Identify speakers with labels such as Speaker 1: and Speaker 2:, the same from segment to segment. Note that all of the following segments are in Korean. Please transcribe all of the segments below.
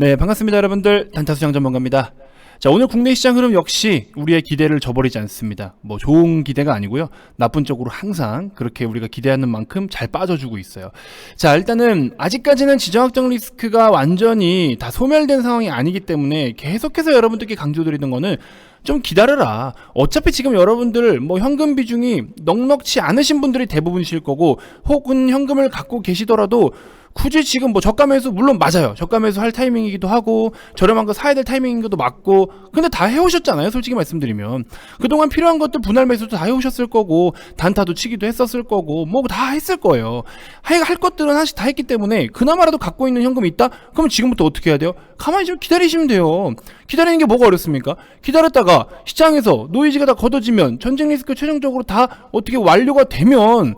Speaker 1: 네, 반갑습니다 여러분들. 단타수장 전문가입니다. 자, 오늘 국내 시장 흐름 역시 우리의 기대를 저버리지 않습니다. 뭐 좋은 기대가 아니고요, 나쁜 쪽으로 항상 그렇게 우리가 기대하는 만큼 잘 빠져주고 있어요. 자, 일단은 아직까지는 지정학적 리스크가 완전히 다 소멸된 상황이 아니기 때문에 계속해서 여러분들께 강조드리는 거는 좀 기다려라. 어차피 지금 여러분들 뭐 현금 비중이 넉넉치 않으신 분들이 대부분이실 거고, 혹은 현금을 갖고 계시더라도 굳이 지금 뭐 저가 매수, 물론 맞아요, 저가 매수 할 타이밍이기도 하고 저렴한 거 사야 될 타이밍인 것도 맞고, 근데 다 해오셨잖아요. 솔직히 말씀드리면 그동안 필요한 것들 분할 매수도 다 해오셨을 거고, 단타도 치기도 했었을 거고, 뭐 다 했을 거예요. 할 것들은 하나씩 다 했기 때문에 그나마라도 갖고 있는 현금이 있다? 그러면 지금부터 어떻게 해야 돼요? 가만히 좀 기다리시면 돼요. 기다리는 게 뭐가 어렵습니까? 기다렸다가 시장에서 노이즈가 다 걷어지면, 전쟁 리스크 최종적으로 다 어떻게 완료가 되면,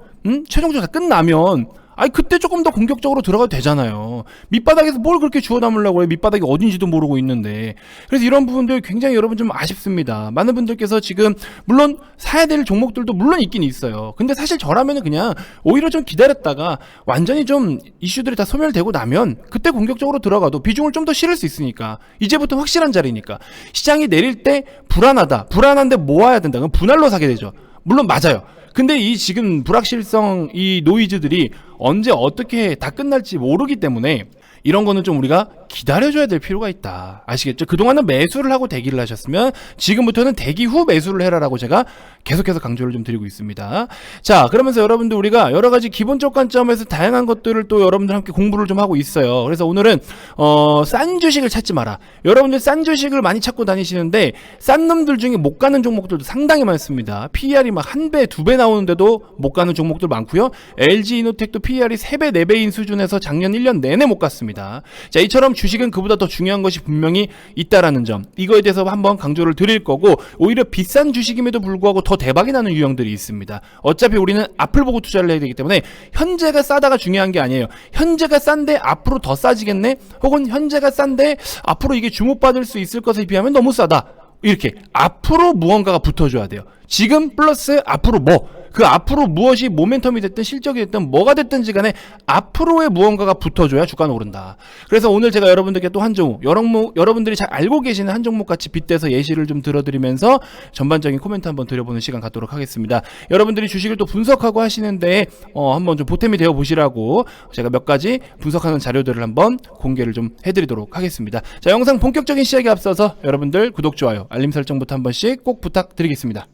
Speaker 1: 최종적으로 다 끝나면, 그때 조금 더 공격적으로 들어가도 되잖아요. 밑바닥에서 뭘 그렇게 주워 담으려고 해요? 밑바닥이 어딘지도 모르고 있는데. 그래서 이런 부분들 굉장히 여러분 좀 아쉽습니다. 많은 분들께서 지금 물론 사야 될 종목들도 물론 있긴 있어요. 근데 사실 저라면은 그냥 오히려 좀 기다렸다가 완전히 좀 이슈들이 다 소멸되고 나면 그때 공격적으로 들어가도 비중을 좀 더 실을 수 있으니까. 이제부터 확실한 자리니까. 시장이 내릴 때 불안한데 모아야 된다. 그럼 분할로 사게 되죠. 물론 맞아요. 근데 이 지금 불확실성, 이 노이즈들이 언제 어떻게 다 끝날지 모르기 때문에 이런 거는 좀 우리가 기다려줘야 될 필요가 있다. 아시겠죠? 그동안은 매수를 하고 대기를 하셨으면 지금부터는 대기 후 매수를 해라라고 제가 계속해서 강조를 좀 드리고 있습니다. 자, 그러면서 여러분들 우리가 여러 가지 기본적 관점에서 다양한 것들을 또 여러분들 함께 공부를 좀 하고 있어요. 그래서 오늘은 싼 주식을 찾지 마라. 여러분들 싼 주식을 많이 찾고 다니시는데 싼 놈들 중에 못 가는 종목들도 상당히 많습니다. PER이 막 1배, 2배 나오는데도 못 가는 종목들 많고요. LG이노텍도 PER이 3배, 4배인 수준에서 작년 1년 내내 못 갔습니다. 자, 이처럼 주식은 그보다 더 중요한 것이 분명히 있다라는 점, 이거에 대해서 한번 강조를 드릴 거고, 오히려 비싼 주식임에도 불구하고 더 대박이 나는 유형들이 있습니다. 어차피 우리는 앞을 보고 투자를 해야 되기 때문에 현재가 싸다가 중요한 게 아니에요. 현재가 싼데 앞으로 더 싸지겠네? 혹은 현재가 싼데 앞으로 이게 주목받을 수 있을 것에 비하면 너무 싸다. 이렇게 앞으로 무언가가 붙어줘야 돼요. 지금 플러스 앞으로 그 앞으로 무엇이 모멘텀이 됐든 실적이 됐든 뭐가 됐든지 간에 앞으로의 무언가가 붙어줘야 주가는 오른다. 그래서 오늘 제가 여러분들께 또 한 종목, 여러분들이 잘 알고 계시는 한 종목 같이 빗대서 예시를 좀 들어드리면서 전반적인 코멘트 한번 드려보는 시간 갖도록 하겠습니다. 여러분들이 주식을 또 분석하고 하시는데 한번 좀 보탬이 되어 보시라고 제가 몇 가지 분석하는 자료들을 한번 공개를 좀 해드리도록 하겠습니다. 자, 영상 본격적인 시작에 앞서서 여러분들 구독, 좋아요, 알림 설정부터 한 번씩 꼭 부탁드리겠습니다.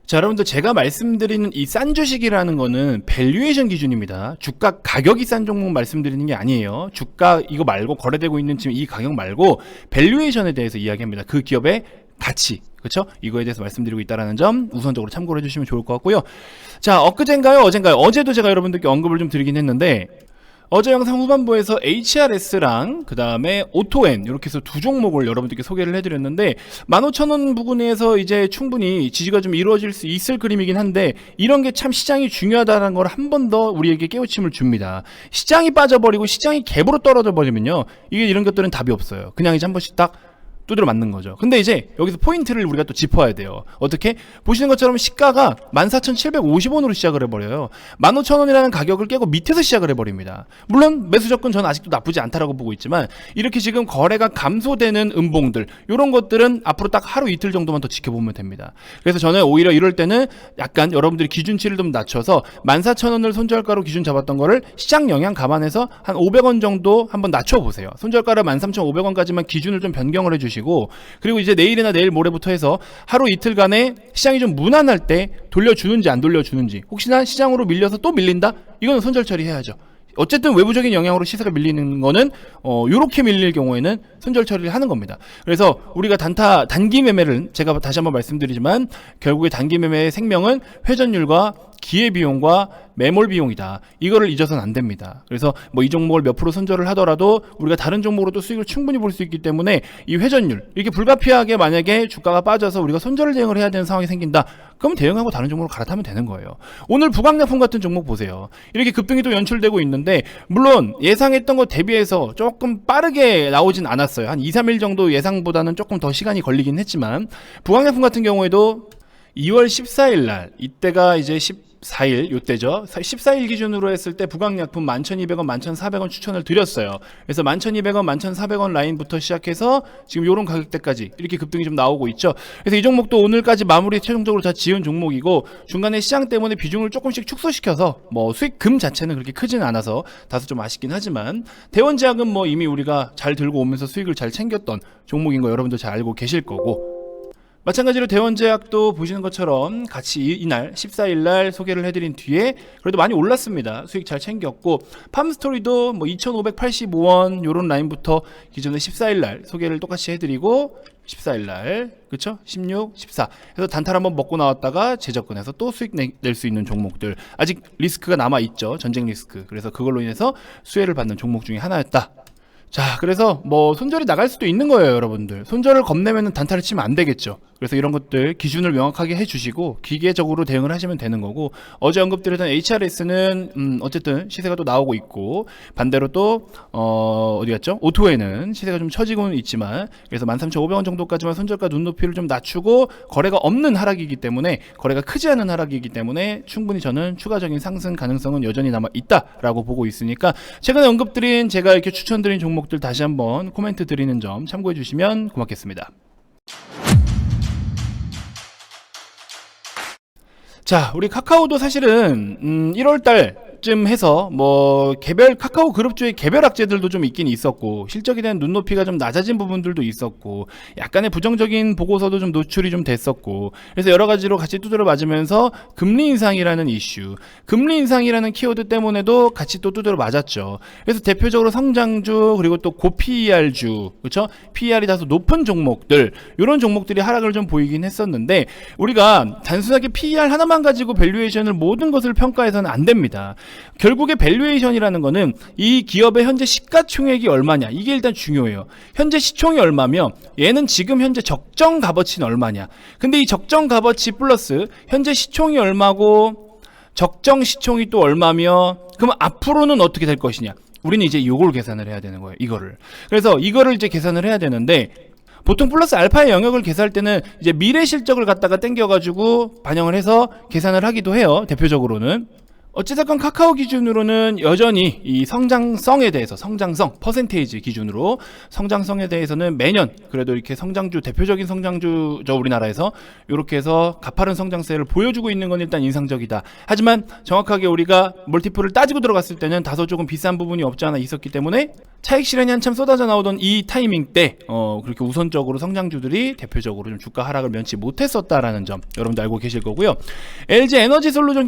Speaker 1: 자, 여러분들 제가 말씀드리는 이 싼 주식이라는 거는 밸류에이션 기준입니다. 주가 가격이 싼 종목 말씀드리는 게 아니에요. 주가 이거 말고 거래되고 있는 지금 이 가격 말고 밸류에이션에 대해서 이야기합니다. 그 기업의 가치, 그렇죠? 이거에 대해서 말씀드리고 있다는 점 우선적으로 참고를 해주시면 좋을 것 같고요. 자, 엊그젠가요? 어제도 제가 여러분들께 언급을 좀 드리긴 했는데, 어제 영상 후반부에서 HRS랑 그 다음에 오토엔 이렇게 해서 두 종목을 여러분들께 소개를 해드렸는데, 15,000원 부근에서 이제 충분히 지지가 좀 이루어질 수 있을 그림이긴 한데, 이런 게 참 시장이 중요하다는 걸 한 번 더 우리에게 깨우침을 줍니다. 시장이 빠져버리고 시장이 갭으로 떨어져 버리면요, 이게 이런 것들은 답이 없어요. 그냥 이제 한 번씩 딱 두드려 맞는 거죠. 근데 이제 여기서 포인트를 우리가 또 짚어야 돼요. 어떻게? 보시는 것처럼 시가가 14,750원으로 시작을 해버려요. 15,000원이라는 가격을 깨고 밑에서 시작을 해버립니다. 물론 매수 접근 저는 아직도 나쁘지 않다라고 보고 있지만, 이렇게 지금 거래가 감소되는 음봉들, 이런 것들은 앞으로 딱 하루 이틀 정도만 더 지켜보면 됩니다. 그래서 저는 오히려 이럴 때는 약간 여러분들이 기준치를 좀 낮춰서 14,000원을 손절가로 기준 잡았던 거를 시장 영향 감안해서 한 500원 정도 한번 낮춰보세요. 손절가를 13,500원까지만 기준을 좀 변경을 해주시고, 그리고 이제 내일이나 내일 모레부터 해서 하루 이틀간에 시장이 좀 무난할 때 돌려주는지 안 돌려주는지, 혹시나 시장으로 밀려서 또 밀린다? 이거는 손절 처리해야죠. 어쨌든 외부적인 영향으로 시세가 밀리는 거는 요렇게 밀릴 경우에는 손절 처리를 하는 겁니다. 그래서 우리가 단기 매매를 제가 다시 한번 말씀드리지만, 결국에 단기 매매의 생명은 회전율과 기회비용과 매몰비용이다. 이거를 잊어서는 안 됩니다. 그래서 뭐 이 종목을 몇 프로 손절을 하더라도 우리가 다른 종목으로도 수익을 충분히 볼 수 있기 때문에, 이 회전율, 이렇게 불가피하게 만약에 주가가 빠져서 우리가 손절 대응을 해야 되는 상황이 생긴다, 그럼 대응하고 다른 종목으로 갈아타면 되는 거예요. 오늘 부강약품 같은 종목 보세요. 이렇게 급등이 또 연출되고 있는데, 물론 예상했던 것 대비해서 조금 빠르게 나오진 않았어요. 한 2, 3일 정도 예상보다는 조금 더 시간이 걸리긴 했지만, 부강약품 같은 경우에도 2월 14일 날, 이때가 이제 14일 요때죠. 14일 기준으로 했을 때 부각약품 11,200원, 11,400원 추천을 드렸어요. 그래서 11,200원, 11,400원 라인부터 시작해서 지금 요런 가격대까지 이렇게 급등이 좀 나오고 있죠. 그래서 이 종목도 오늘까지 마무리 최종적으로 다 지은 종목이고, 중간에 시장 때문에 비중을 조금씩 축소시켜서 뭐 수익금 자체는 그렇게 크지는 않아서 다소 좀 아쉽긴 하지만, 대원제약은 뭐 이미 우리가 잘 들고 오면서 수익을 잘 챙겼던 종목인 거 여러분도 잘 알고 계실 거고, 마찬가지로 대원제약도 보시는 것처럼 같이 이날 14일날 소개를 해드린 뒤에 그래도 많이 올랐습니다. 수익 잘 챙겼고, 팜스토리도 뭐 2,585원 요런 라인부터 기존에 14일날 소개를 똑같이 해드리고 14일날 그쵸? 16, 14 해서 단타를 한번 먹고 나왔다가 재접근해서 또 수익 낼 수 있는 종목들, 아직 리스크가 남아있죠. 전쟁 리스크. 그래서 그걸로 인해서 수혜를 받는 종목 중에 하나였다. 자, 그래서 뭐 손절이 나갈 수도 있는 거예요, 여러분들. 손절을 겁내면은 단타를 치면 안 되겠죠. 그래서 이런 것들 기준을 명확하게 해주시고 기계적으로 대응을 하시면 되는 거고, 어제 언급드렸던 HRS는 어쨌든 시세가 또 나오고 있고, 반대로 또 어디 갔죠? 오토에는 시세가 좀 처지고는 있지만, 그래서 13,500원 정도까지만 손절가 눈높이를 좀 낮추고, 거래가 없는 하락이기 때문에, 거래가 크지 않은 하락이기 때문에 충분히 저는 추가적인 상승 가능성은 여전히 남아 있다라고 보고 있으니까, 최근에 언급드린 제가 이렇게 추천드린 종목들 다시 한번 코멘트 드리는 점 참고해 주시면 고맙겠습니다. 자, 우리 카카오도 사실은 1월달쯤 해서 뭐 개별 카카오 그룹주의 개별 악재들도 좀 있긴 있었고, 실적에 대한 눈높이가 좀 낮아진 부분들도 있었고, 약간의 부정적인 보고서도 좀 노출이 좀 됐었고, 그래서 여러 가지로 같이 두드려 맞으면서 금리 인상이라는 이슈, 금리 인상이라는 키워드 때문에도 같이 또 두드려 맞았죠. 그래서 대표적으로 성장주, 그리고 또 고PER주, 그렇죠? PER이 다소 높은 종목들, 이런 종목들이 하락을 좀 보이긴 했었는데, 우리가 단순하게 PER 하나만 가지고 밸류에이션을 모든 것을 평가해서는 안 됩니다. 결국에 밸류에이션이라는 거는 이 기업의 현재 시가총액이 얼마냐, 이게 일단 중요해요. 현재 시총이 얼마며 얘는 지금 현재 적정 값어치는 얼마냐. 근데 이 적정 값어치 플러스 현재 시총이 얼마고 적정 시총이 또 얼마며, 그럼 앞으로는 어떻게 될 것이냐. 우리는 이제 이걸 계산을 해야 되는 거예요. 이거를. 그래서 이거를 이제 계산을 해야 되는데, 보통 플러스 알파의 영역을 계산할 때는 이제 미래 실적을 갖다가 땡겨가지고 반영을 해서 계산을 하기도 해요. 대표적으로는. 어찌됐건 카카오 기준으로는 여전히 이 성장성에 대해서, 성장성 퍼센테이지 기준으로 성장성에 대해서는 매년 그래도 이렇게 성장주, 대표적인 성장주죠, 우리나라에서. 이렇게 해서 가파른 성장세를 보여주고 있는 건 일단 인상적이다. 하지만 정확하게 우리가 멀티플을 따지고 들어갔을 때는 다소 조금 비싼 부분이 없지 않아 있었기 때문에 차익 실현이 한참 쏟아져 나오던 이 타이밍 때 그렇게 우선적으로 성장주들이 대표적으로 좀 주가 하락을 면치 못했었다라는 점 여러분도 알고 계실 거고요. LG 에너지 솔루션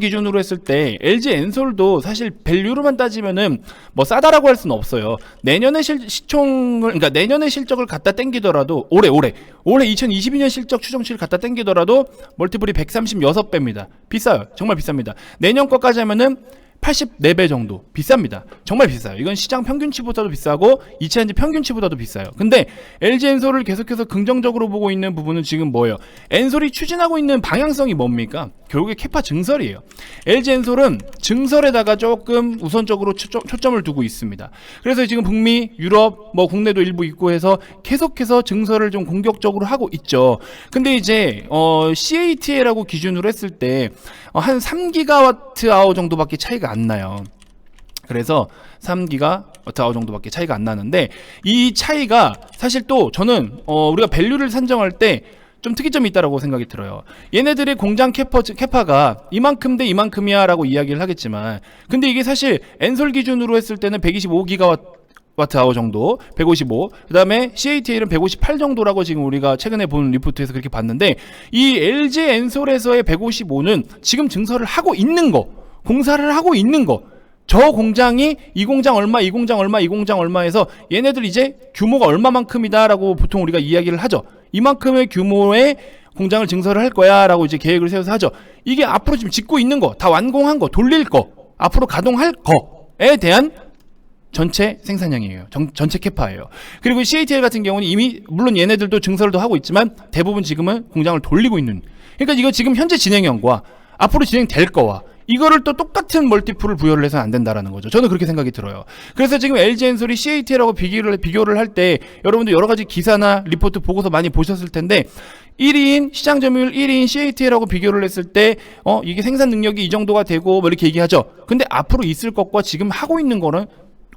Speaker 1: 기준으로 했을 때 LG 엔솔도 사실 밸류로만 따지면은 뭐 싸다라고 할 수는 없어요. 내년의 시총을, 그러니까 내년의 실적을 갖다 땡기더라도 올해 2022년 실적 추정치를 갖다 땡기더라도 멀티플이 136배입니다. 비싸요. 정말 비쌉니다. 내년 거까지 하면은 84배 정도 비쌉니다. 정말 비싸요. 이건 시장 평균치보다도 비싸고 이차전지 평균치보다도 비싸요. 근데 LG 엔솔을 계속해서 긍정적으로 보고 있는 부분은 지금 뭐예요? 엔솔이 추진하고 있는 방향성이 뭡니까? 결국에 캐파 증설이에요. LG 엔솔은 증설에다가 조금 우선적으로 초점을 두고 있습니다. 그래서 지금 북미, 유럽, 뭐 국내도 일부 있고 해서 계속해서 증설을 좀 공격적으로 하고 있죠. 근데 이제 CATL하고 기준으로 했을 때 한 3GWh 정도밖에 차이가 안 나요. 그래서 3GWh 정도밖에 차이가 안 나는데, 이 차이가 사실 또 저는 우리가 밸류를 산정할 때 좀 특이점이 있다고 생각이 들어요. 얘네들의 공장 캐파가 이만큼 대 이만큼이야 라고 이야기를 하겠지만, 근데 이게 사실 엔솔 기준으로 했을 때는 125GWh 정도, 155, 그 다음에 CATL은 158 정도라고 지금 우리가 최근에 본 리포트에서 그렇게 봤는데, 이 LG 엔솔에서의 155는 지금 증설을 하고 있는 거, 공사를 하고 있는 거, 저 공장이 이 공장 얼마, 이 공장 얼마, 이 공장 얼마 해서 얘네들 이제 규모가 얼마만큼이다 라고 보통 우리가 이야기를 하죠. 이만큼의 규모의 공장을 증설을 할 거야 라고 이제 계획을 세워서 하죠. 이게 앞으로 지금 짓고 있는 거, 다 완공한 거, 돌릴 거, 앞으로 가동할 거에 대한 전체 생산량이에요. 전체 캐파예요. 그리고 CATL 같은 경우는 이미 물론 얘네들도 증설도 하고 있지만 대부분 지금은 공장을 돌리고 있는, 그러니까 이거 지금 현재 진행형과 앞으로 진행될 거와 이거를 또 똑같은 멀티플을 부여를 해서는 안 된다라는 거죠. 저는 그렇게 생각이 들어요. 그래서 지금 LG엔솔이 CATL하고 비교를 할 때 여러분들 여러 가지 기사나 리포트 보고서 많이 보셨을 텐데 1위인 시장 점유율 1위인 CATL하고 비교를 했을 때 이게 생산 능력이 이 정도가 되고 뭐 이렇게 얘기하죠. 근데 앞으로 있을 것과 지금 하고 있는 거는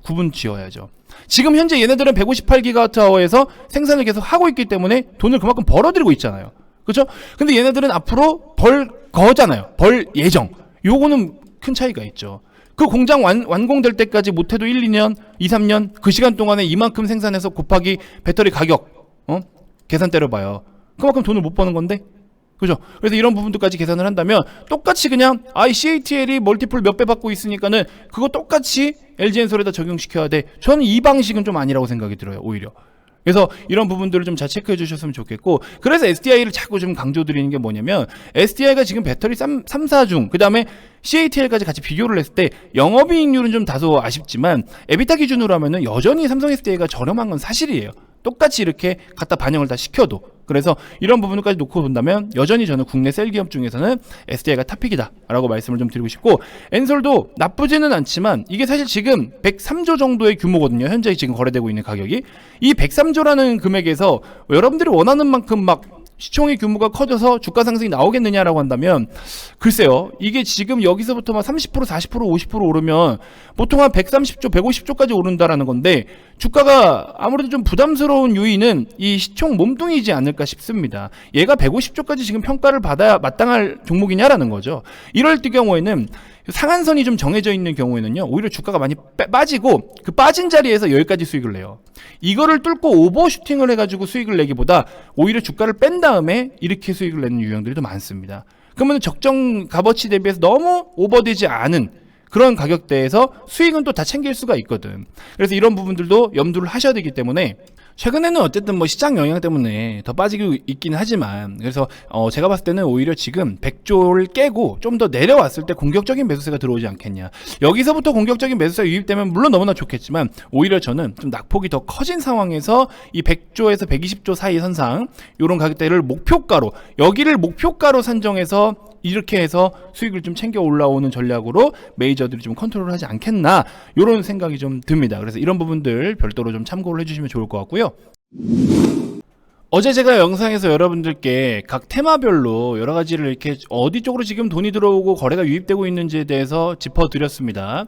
Speaker 1: 구분 지어야죠. 지금 현재 얘네들은 158GWh에서 생산을 계속 하고 있기 때문에 돈을 그만큼 벌어들이고 있잖아요. 그렇죠? 근데 얘네들은 앞으로 벌 거잖아요. 벌 예정. 요거는 큰 차이가 있죠. 그 공장 완공될 때까지 못해도 1, 2년, 2, 3년 그 시간 동안에 이만큼 생산해서 곱하기 배터리 가격 계산 때려봐요. 그만큼 돈을 못 버는 건데, 그죠? 그래서 이런 부분들까지 계산을 한다면 똑같이 그냥 CATL이 멀티플 몇 배 받고 있으니까는 그거 똑같이 LG엔솔에다 적용시켜야 돼. 저는 이 방식은 좀 아니라고 생각이 들어요. 오히려. 그래서 이런 부분들을 좀 잘 체크해 주셨으면 좋겠고, 그래서 SDI를 자꾸 좀 강조드리는 게 뭐냐면 SDI가 지금 배터리 3사 중 그 다음에 CATL까지 같이 비교를 했을 때 영업이익률은 좀 다소 아쉽지만 에비타 기준으로 하면은 여전히 삼성 SDI가 저렴한 건 사실이에요. 똑같이 이렇게 갖다 반영을 다 시켜도. 그래서 이런 부분까지 놓고 본다면 여전히 저는 국내 셀 기업 중에서는 SDI가 탑픽이다 라고 말씀을 좀 드리고 싶고, 엔솔도 나쁘지는 않지만 이게 사실 지금 103조 정도의 규모거든요. 현재 지금 거래되고 있는 가격이. 이 103조라는 금액에서 여러분들이 원하는 만큼 막 시총의 규모가 커져서 주가 상승이 나오겠느냐라고 한다면, 글쎄요, 이게 지금 여기서부터 막 30%, 40%, 50% 오르면 보통 한 130조, 150조까지 오른다라는 건데, 주가가 아무래도 좀 부담스러운 요인은 이 시총 몸뚱이지 않을까 싶습니다. 얘가 150조까지 지금 평가를 받아야 마땅할 종목이냐라는 거죠. 이럴 경우에는 상한선이 좀 정해져 있는 경우에는요, 오히려 주가가 많이 빠지고 그 빠진 자리에서 여기까지 수익을 내요. 이거를 뚫고 오버슈팅을 해가지고 수익을 내기보다 오히려 주가를 뺀 다음에 이렇게 수익을 내는 유형들이 더 많습니다. 그러면 적정 값어치 대비해서 너무 오버되지 않은 그런 가격대에서 수익은 또 다 챙길 수가 있거든. 그래서 이런 부분들도 염두를 하셔야 되기 때문에, 최근에는 어쨌든 뭐 시장 영향 때문에 더 빠지고 있긴 하지만, 그래서 제가 봤을 때는 오히려 지금 100조를 깨고 좀 더 내려왔을 때 공격적인 매수세가 들어오지 않겠냐. 여기서부터 공격적인 매수세가 유입되면 물론 너무나 좋겠지만, 오히려 저는 좀 낙폭이 더 커진 상황에서 이 100조에서 120조 사이 선상 이런 가격대를 목표가로, 여기를 목표가로 산정해서 이렇게 해서 수익을 좀 챙겨 올라오는 전략으로 메이저들이 좀 컨트롤하지 않겠나, 이런 생각이 좀 듭니다. 그래서 이런 부분들 별도로 좀 참고를 해주시면 좋을 것 같고요. 어제 제가 영상에서 여러분들께 각 테마별로 여러 가지를 이렇게 어디 쪽으로 지금 돈이 들어오고 거래가 유입되고 있는지에 대해서 짚어드렸습니다.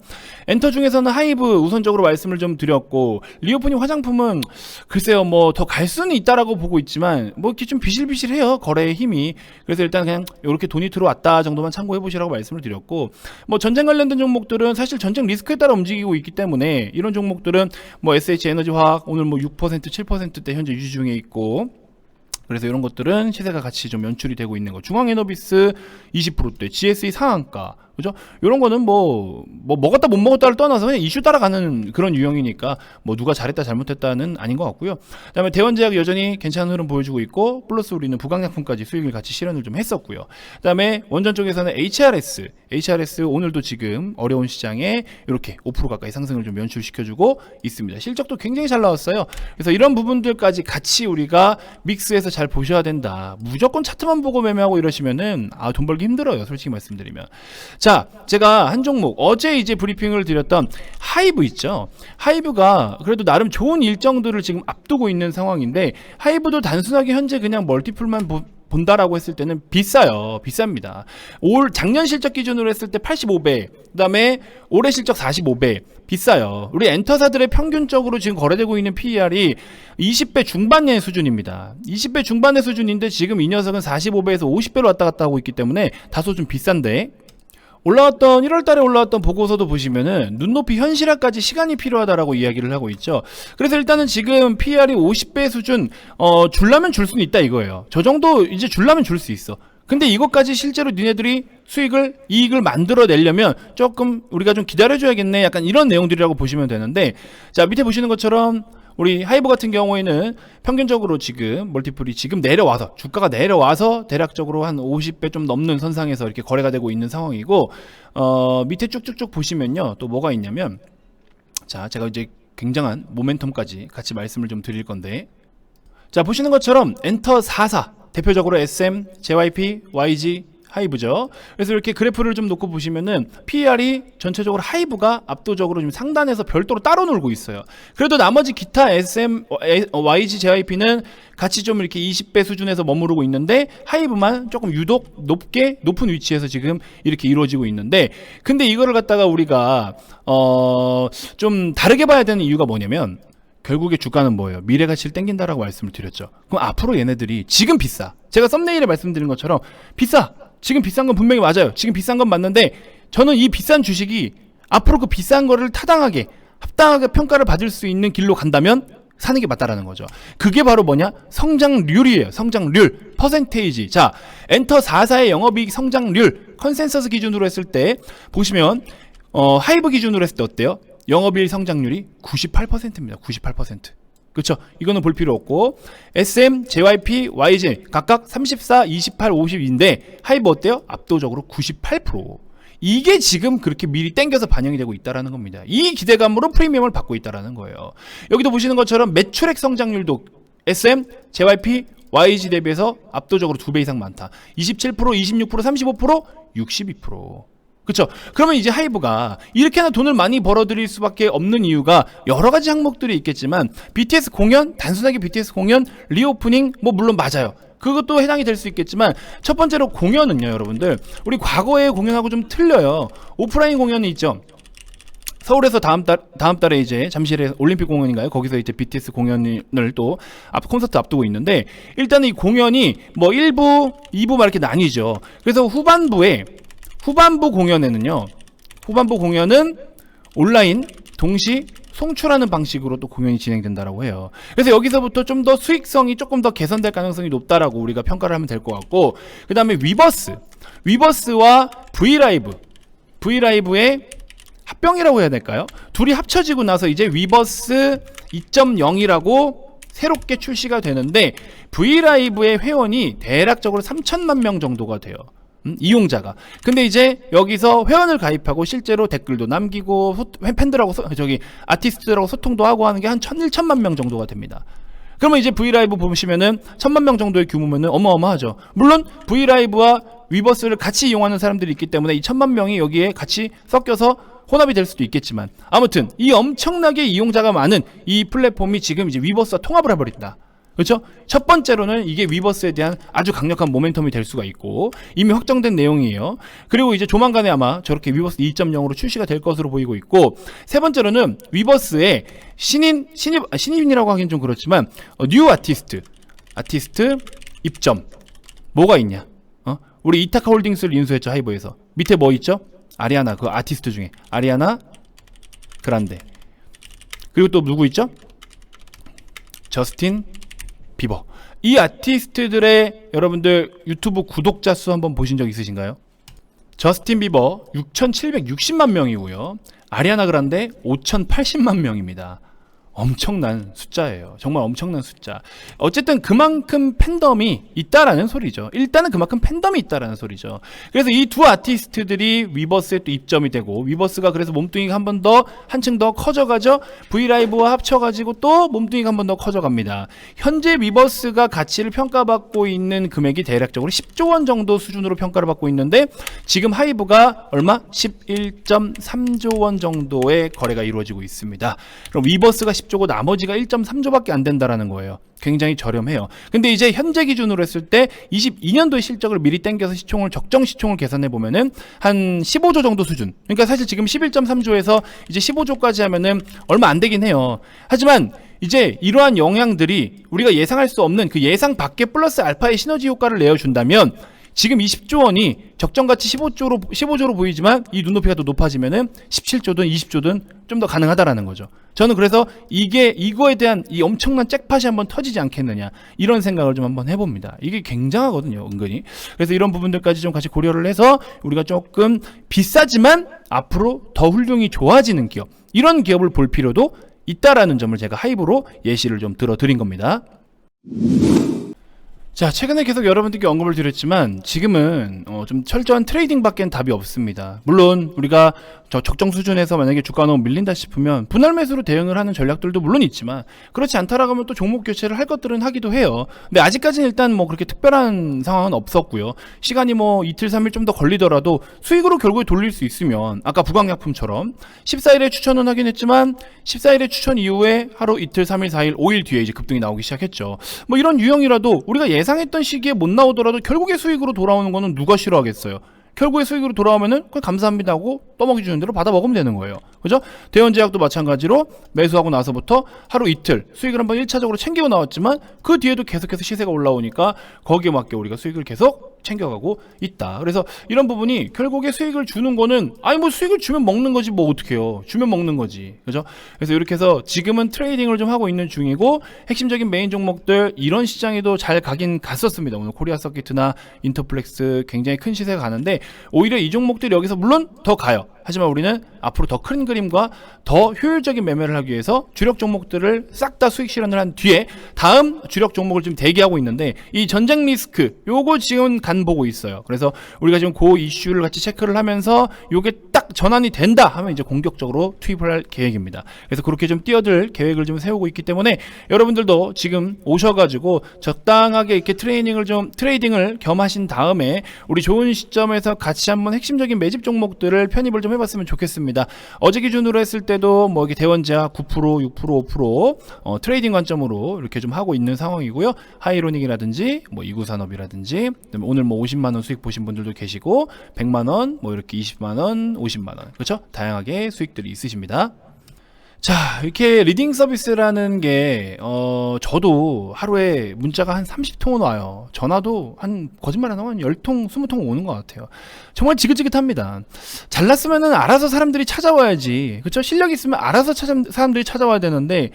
Speaker 1: 엔터 중에서는 하이브 우선적으로 말씀을 좀 드렸고, 리오프닝 화장품은 글쎄요, 뭐 더 갈 수는 있다라고 보고 있지만 뭐 이렇게 좀 비실비실해요, 거래의 힘이. 그래서 일단 그냥 이렇게 돈이 들어왔다 정도만 참고해 보시라고 말씀을 드렸고, 뭐 전쟁 관련된 종목들은 사실 전쟁 리스크에 따라 움직이고 있기 때문에 이런 종목들은 뭐 SH에너지화학 오늘 뭐 6%, 7%대 현재 유지 중에 있고, 그래서 이런 것들은 시세가 같이 좀 연출이 되고 있는 거. 중앙에너비스 20%대, GSE 상한가, 그죠? 이런 거는 뭐 먹었다 못 먹었다를 떠나서 그냥 이슈 따라가는 그런 유형이니까 뭐 누가 잘했다 잘못했다는 아닌 것 같고요. 그다음에 대원제약 여전히 괜찮은 흐름 보여주고 있고, 플러스 우리는 부강약품까지 수익을 같이 실현을 좀 했었고요. 그다음에 원전 쪽에서는 HRS 오늘도 지금 어려운 시장에 이렇게 5% 가까이 상승을 좀 연출시켜주고 있습니다. 실적도 굉장히 잘 나왔어요. 그래서 이런 부분들까지 같이 우리가 믹스해서 잘 보셔야 된다. 무조건 차트만 보고 매매하고 이러시면은 돈 벌기 힘들어요, 솔직히 말씀드리면. 자, 제가 한 종목 어제 이제 브리핑을 드렸던 하이브 있죠. 하이브가 그래도 나름 좋은 일정들을 지금 앞두고 있는 상황인데, 하이브도 단순하게 현재 그냥 멀티플만 본다라고 했을 때는 비싸요. 비쌉니다. 작년 실적 기준으로 했을 때 85배, 그 다음에 올해 실적 45배, 비싸요. 우리 엔터사들의 평균적으로 지금 거래되고 있는 PER이 20배 중반의 수준입니다. 20배 중반의 수준인데 지금 이 녀석은 45배에서 50배로 왔다 갔다 하고 있기 때문에 다소 좀 비싼데, 1월달에 올라왔던 보고서도 보시면은 눈높이 현실화까지 시간이 필요하다라고 이야기를 하고 있죠. 그래서 일단은 지금 PER이 50배 수준, 줄라면 줄 수는 있다 이거예요. 저 정도 이제 줄라면 줄 수 있어. 근데 이것까지 실제로 니네들이 이익을 만들어내려면 조금 우리가 좀 기다려줘야겠네, 약간 이런 내용들이라고 보시면 되는데, 자, 밑에 보시는 것처럼 우리 하이브 같은 경우에는 평균적으로 지금 멀티플이 지금 내려와서, 주가가 내려와서 대략적으로 한 50배 좀 넘는 선상에서 이렇게 거래가 되고 있는 상황이고, 밑에 쭉쭉쭉 보시면요, 또 뭐가 있냐면, 자, 제가 이제 굉장한 모멘텀까지 같이 말씀을 좀 드릴 건데, 자, 보시는 것처럼 엔터 4사 대표적으로 SM, JYP, YG, 하이브죠. 그래서 이렇게 그래프를 좀 놓고 보시면은 PER이 전체적으로 하이브가 압도적으로 좀 상단에서 별도로 따로 놀고 있어요. 그래도 나머지 기타 SM, YG, JYP는 같이 좀 이렇게 20배 수준에서 머무르고 있는데 하이브만 조금 유독 높은 위치에서 지금 이렇게 이루어지고 있는데, 근데 이거를 갖다가 우리가 좀 다르게 봐야 되는 이유가 뭐냐면, 결국에 주가는 뭐예요? 미래가치를 땡긴다라고 말씀을 드렸죠. 그럼 앞으로 얘네들이 지금 비싸. 제가 썸네일에 말씀드린 것처럼 비싸. 지금 비싼 건 분명히 맞아요. 지금 비싼 건 맞는데 저는 이 비싼 주식이 앞으로 그 비싼 거를 타당하게 합당하게 평가를 받을 수 있는 길로 간다면 사는 게 맞다라는 거죠. 그게 바로 뭐냐? 성장률이에요. 성장률. 퍼센테이지. 자, 엔터 4사의 영업이익 성장률 컨센서스 기준으로 했을 때 보시면 하이브 기준으로 했을 때 어때요? 영업이익 성장률이 98%입니다. 98%. 그렇죠? 이거는 볼 필요 없고, SM, JYP, YG 각각 34, 28, 50인데 하이브 어때요? 압도적으로 98%. 이게 지금 그렇게 미리 땡겨서 반영이 되고 있다라는 겁니다. 이 기대감으로 프리미엄을 받고 있다라는 거예요. 여기도 보시는 것처럼 매출액 성장률도 SM, JYP, YG 대비해서 압도적으로 2배 이상 많다. 27%, 26%, 35%, 62%. 그렇죠? 그러면 이제 하이브가 이렇게나 돈을 많이 벌어들일 수밖에 없는 이유가 여러 가지 항목들이 있겠지만, BTS 공연, 단순하게 BTS 공연, 리오프닝 뭐 물론 맞아요. 그것도 해당이 될 수 있겠지만, 첫 번째로 공연은요, 여러분들 우리 과거의 공연하고 좀 틀려요. 오프라인 공연이 있죠. 서울에서 다음 달에 이제 잠실에 올림픽 공연인가요? 거기서 이제 BTS 공연을 또 콘서트 앞두고 있는데, 일단은 이 공연이 뭐 1부, 2부 막 이렇게 나뉘죠. 그래서 후반부 공연에는요, 후반부 공연은 온라인 동시 송출하는 방식으로 또 공연이 진행된다라고 해요. 그래서 여기서부터 좀 더 수익성이 조금 더 개선될 가능성이 높다라고 우리가 평가를 하면 될 것 같고, 그 다음에 위버스와 브이라이브의 합병이라고 해야 될까요? 둘이 합쳐지고 나서 이제 위버스 2.0이라고 새롭게 출시가 되는데, 브이라이브의 회원이 대략적으로 3천만 명 정도가 돼요. 이용자가. 근데 이제 여기서 회원을 가입하고 실제로 댓글도 남기고 팬들하고 아티스트들하고 소통도 하고 하는 게 한 1,000만 명 정도가 됩니다. 그러면 이제 브이라이브 보시면은 1,000만 명 정도의 규모면은 어마어마하죠. 물론 브이라이브와 위버스를 같이 이용하는 사람들이 있기 때문에 이 1,000만 명이 여기에 같이 섞여서 혼합이 될 수도 있겠지만, 아무튼 이 엄청나게 이용자가 많은 이 플랫폼이 지금 이제 위버스와 통합을 해버린다. 그렇죠? 첫 번째로는 이게 위버스에 대한 아주 강력한 모멘텀이 될 수가 있고, 이미 확정된 내용이에요. 그리고 이제 조만간에 아마 저렇게 위버스 2.0으로 출시가 될 것으로 보이고 있고, 세 번째로는 위버스의 신입이라고 하긴 좀 그렇지만 뉴 아티스트 입점. 뭐가 있냐? 우리 이타카 홀딩스를 인수했죠, 하이브에서. 밑에 뭐 있죠? 아리아나, 그 아티스트 중에 아리아나 그란데. 그리고 또 누구 있죠? 저스틴 비버. 이 아티스트들의 여러분들 유튜브 구독자 수 한번 보신 적 있으신가요? 저스틴 비버 6,760만 명이고요. 아리아나 그란데 5,080만 명입니다. 엄청난 숫자예요. 정말 엄청난 숫자. 어쨌든 그만큼 팬덤이 있다라는 소리죠. 일단은 그만큼 팬덤이 있다라는 소리죠. 그래서 이 두 아티스트들이 위버스에 또 입점이 되고, 위버스가 그래서 몸뚱이가 한층 더 커져가죠. 브이라이브와 합쳐가지고 또 몸뚱이가 한 번 더 커져갑니다. 현재 위버스가 가치를 평가받고 있는 금액이 대략적으로 10조 원 정도 수준으로 평가를 받고 있는데, 지금 하이브가 얼마? 11.3조 원 정도의 거래가 이루어지고 있습니다. 그럼 위버스가 10조고 나머지가 1.3조밖에 안 된다라는 거예요. 굉장히 저렴해요. 근데 이제 현재 기준으로 했을 때 22년도의 실적을 미리 땡겨서 적정 시총을 계산해 보면은 한 15조 정도 수준. 그러니까 사실 지금 11.3조에서 이제 15조까지 하면은 얼마 안 되긴 해요. 하지만 이제 이러한 영향들이 우리가 예상할 수 없는 그 예상 밖의 플러스 알파의 시너지 효과를 내어준다면, 지금 20조 원이 적정가치 15조로 보이지만 이 눈높이가 더 높아지면은 17조든 20조든 좀 더 가능하다라는 거죠. 저는 그래서 이거에 대한 이 엄청난 잭팟이 한번 터지지 않겠느냐, 이런 생각을 좀 한번 해봅니다. 이게 굉장하거든요, 은근히. 그래서 이런 부분들까지 좀 같이 고려를 해서 우리가 조금 비싸지만 앞으로 더 훌륭히 좋아지는 기업, 이런 기업을 볼 필요도 있다라는 점을 제가 하이브로 예시를 좀 들어드린 겁니다. 자, 최근에 계속 여러분들께 언급을 드렸지만 지금은 좀 철저한 트레이딩밖엔 답이 없습니다. 물론 우리가 저 적정 수준에서 만약에 주가가 너무 밀린다 싶으면 분할 매수로 대응을 하는 전략들도 물론 있지만, 그렇지 않다라고 하면 또 종목 교체를 할 것들은 하기도 해요. 근데 아직까지는 일단 뭐 그렇게 특별한 상황은 없었고요. 시간이 뭐 이틀 3일 좀 더 걸리더라도 수익으로 결국에 돌릴 수 있으면, 아까 부광약품처럼 14일에 추천은 하긴 했지만 14일에 추천 이후에 하루 이틀 3일 4일 5일 뒤에 이제 급등이 나오기 시작했죠. 뭐 이런 유형이라도 우리가 예상했던 시기에 못 나오더라도 결국에 수익으로 돌아오는 거는 누가 싫어하겠어요. 결국에 수익으로 돌아오면은 그걸 감사합니다 하고 떠먹이 주는 대로 받아 먹으면 되는 거예요. 그죠? 대원제약도 마찬가지로 매수하고 나서부터 하루 이틀 수익을 한번 1차적으로 챙기고 나왔지만 그 뒤에도 계속해서 시세가 올라오니까 거기에 맞게 우리가 수익을 계속 챙겨가고 있다. 그래서 이런 부분이 결국에 수익을 주는 거는, 아니 뭐 수익을 주면 먹는 거지 뭐 어떡해요. 주면 먹는 거지. 그죠? 그래서 이렇게 해서 지금은 트레이딩을 좀 하고 있는 중이고, 핵심적인 메인 종목들 이런 시장에도 잘 가긴 갔었습니다. 오늘 코리아 서킷이나 인터플렉스 굉장히 큰 시세가 가는데 오히려 이 종목들이 여기서 물론 더 가요. 하지만 우리는 앞으로 더 큰 그림과 더 효율적인 매매를 하기 위해서 주력 종목들을 싹 다 수익 실현을 한 뒤에 다음 주력 종목을 좀 대기하고 있는데, 이 전쟁 리스크 요거 지금 간 보고 있어요. 그래서 우리가 지금 그 이슈를 같이 체크를 하면서 요게 딱 전환이 된다 하면 이제 공격적으로 투입을 할 계획입니다. 그래서 그렇게 좀 뛰어들 계획을 좀 세우고 있기 때문에 여러분들도 지금 오셔가지고 적당하게 이렇게 트레이딩을 겸하신 다음에 우리 좋은 시점에서 같이 한번 핵심적인 매집 종목들을 편입을 좀 해봤으면 좋겠습니다. 어제 기준으로 했을 때도 뭐 이게 대원제약 9%, 6%, 5% 트레이딩 관점으로 이렇게 좀 하고 있는 상황이고요. 하이로닉이라든지 뭐 이구산업이라든지, 오늘 뭐 50만원 수익 보신 분들도 계시고 100만원 뭐 이렇게 20만원, 50만원, 그렇죠? 다양하게 수익들이 있으십니다. 자, 이렇게 리딩 서비스라는 게 저도 하루에 문자가 한 30통은 와요. 전화도 한 거짓말 안 하고 한 10통, 20통 오는 것 같아요. 정말 지긋지긋합니다. 잘났으면은 알아서 사람들이 찾아와야지. 그렇죠? 실력 있으면 알아서 사람들이 찾아와야 되는데,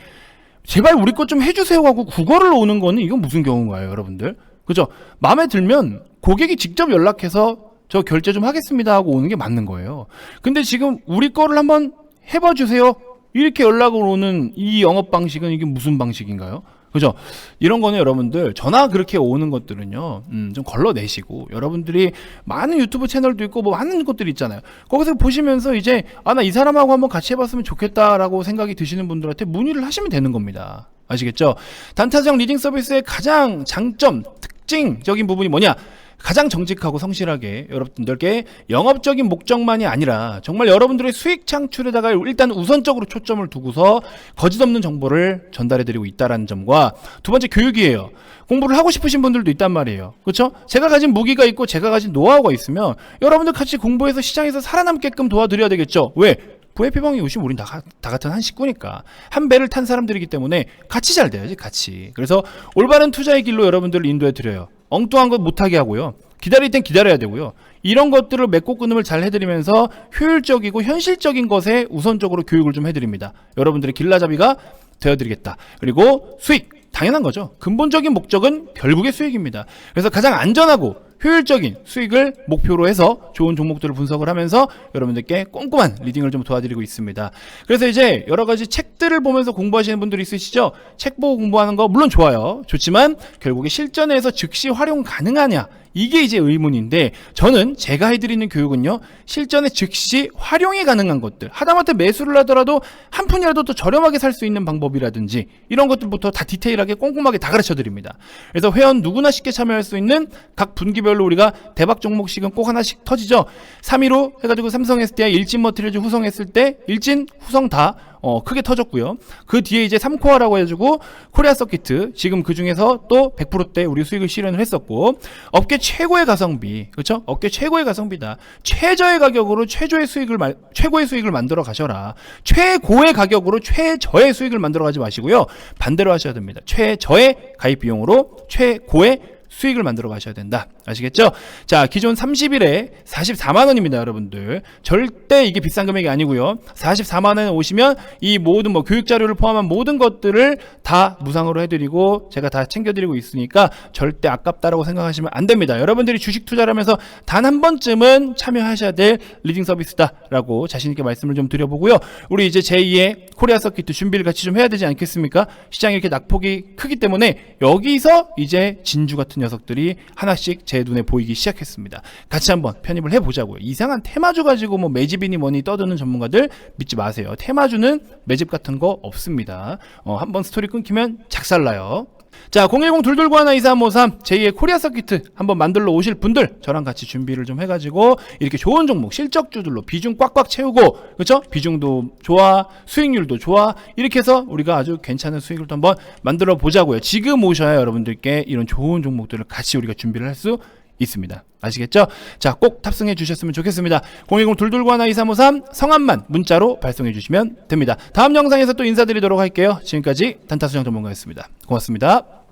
Speaker 1: 제발 우리 것 좀 해주세요 하고 국어를 오는 거는 이건 무슨 경우인가요, 여러분들? 그죠? 마음에 들면 고객이 직접 연락해서 저 결제 좀 하겠습니다 하고 오는 게 맞는 거예요. 근데 지금 우리 거를 한번 해봐 주세요 이렇게 연락을 오는 이 영업 방식은 이게 무슨 방식인가요? 그죠? 이런 거는 여러분들 전화 그렇게 오는 것들은요, 좀 걸러내시고, 여러분들이 많은 유튜브 채널도 있고 뭐 많은 것들이 있잖아요. 거기서 보시면서 이제 나 이 사람하고 한번 같이 해봤으면 좋겠다라고 생각이 드시는 분들한테 문의를 하시면 되는 겁니다. 아시겠죠? 단타적 리딩 서비스의 가장 장점, 특징적인 부분이 뭐냐? 가장 정직하고 성실하게 여러분들께 영업적인 목적만이 아니라 정말 여러분들의 수익 창출에다가 일단 우선적으로 초점을 두고서 거짓없는 정보를 전달해드리고 있다는 점과, 두 번째 교육이에요. 공부를 하고 싶으신 분들도 있단 말이에요. 그렇죠? 제가 가진 무기가 있고 제가 가진 노하우가 있으면 여러분들 같이 공부해서 시장에서 살아남게끔 도와드려야 되겠죠. 왜? VIP방에 오시면 우린 다 같은 한 식구니까, 한 배를 탄 사람들이기 때문에 같이 잘 돼야지, 같이. 그래서 올바른 투자의 길로 여러분들을 인도해 드려요. 엉뚱한 것 못하게 하고요. 기다릴 땐 기다려야 되고요. 이런 것들을 맺고 끊음을 잘 해드리면서 효율적이고 현실적인 것에 우선적으로 교육을 좀 해드립니다. 여러분들의 길라잡이가 되어드리겠다. 그리고 수익! 당연한 거죠. 근본적인 목적은 결국에 수익입니다. 그래서 가장 안전하고 효율적인 수익을 목표로 해서 좋은 종목들을 분석을 하면서 여러분들께 꼼꼼한 리딩을 좀 도와드리고 있습니다. 그래서 이제 여러 가지 책들을 보면서 공부하시는 분들이 있으시죠? 책 보고 공부하는 거 물론 좋아요. 좋지만 결국에 실전에서 즉시 활용 가능하냐? 이게 이제 의문인데, 저는 제가 해드리는 교육은요, 실전에 즉시 활용이 가능한 것들, 하다못해 매수를 하더라도 한 푼이라도 더 저렴하게 살 수 있는 방법이라든지 이런 것들부터 다 디테일하게 꼼꼼하게 다 가르쳐 드립니다. 그래서 회원 누구나 쉽게 참여할 수 있는 각 분기별로 우리가 대박 종목씩은 꼭 하나씩 터지죠. 3위로 해가지고 삼성 SDI, 일진 머티리얼즈 후성했을 때 일진, 후성 다 크게 터졌고요. 그 뒤에 이제 3코어라고 해가지고 코리아 서킷, 지금 그 중에서 또 100%대 우리 수익을 실현을 했었고, 업계 최고의 가성비, 그렇죠? 업계 최고의 가성비다. 최저의 가격으로 최고의 수익을 만들어 가셔라. 최고의 가격으로 최저의 수익을 만들어 가지 마시고요. 반대로 하셔야 됩니다. 최저의 가입 비용으로 최고의 수익을 만들어 가셔야 된다. 아시겠죠? 자, 기존 30일에 44만원입니다, 여러분들. 절대 이게 비싼 금액이 아니고요. 44만원에 오시면 이 모든 뭐 교육 자료를 포함한 모든 것들을 다 무상으로 해드리고 제가 다 챙겨드리고 있으니까 절대 아깝다라고 생각하시면 안 됩니다. 여러분들이 주식 투자를 하면서 단 한 번쯤은 참여하셔야 될 리딩 서비스다라고 자신있게 말씀을 좀 드려보고요. 우리 이제 제2의 코리아 서킷 준비를 같이 좀 해야 되지 않겠습니까? 시장이 이렇게 낙폭이 크기 때문에 여기서 이제 진주 같은 녀석들이 하나씩 제 눈에 보이기 시작했습니다. 같이 한번 편입을 해보자고요. 이상한 테마주 가지고 뭐 매집이니 뭐니 떠드는 전문가들 믿지 마세요. 테마주는 매집 같은 거 없습니다. 한번 스토리 끊기면 작살나요. 자, 010-229-1-2353 제2의 코리아 서키트 한번 만들러 오실 분들 저랑 같이 준비를 좀 해가지고 이렇게 좋은 종목 실적주들로 비중 꽉꽉 채우고, 그렇죠? 비중도 좋아, 수익률도 좋아, 이렇게 해서 우리가 아주 괜찮은 수익을 또 한번 만들어 보자고요. 지금 오셔야 여러분들께 이런 좋은 종목들을 같이 우리가 준비를 할 수 있습니다. 아시겠죠? 자, 꼭 탑승해 주셨으면 좋겠습니다. 010-229-1-2353 성함만 문자로 발송해 주시면 됩니다. 다음 영상에서 또 인사드리도록 할게요. 지금까지 단타수장 전문가였습니다. 고맙습니다.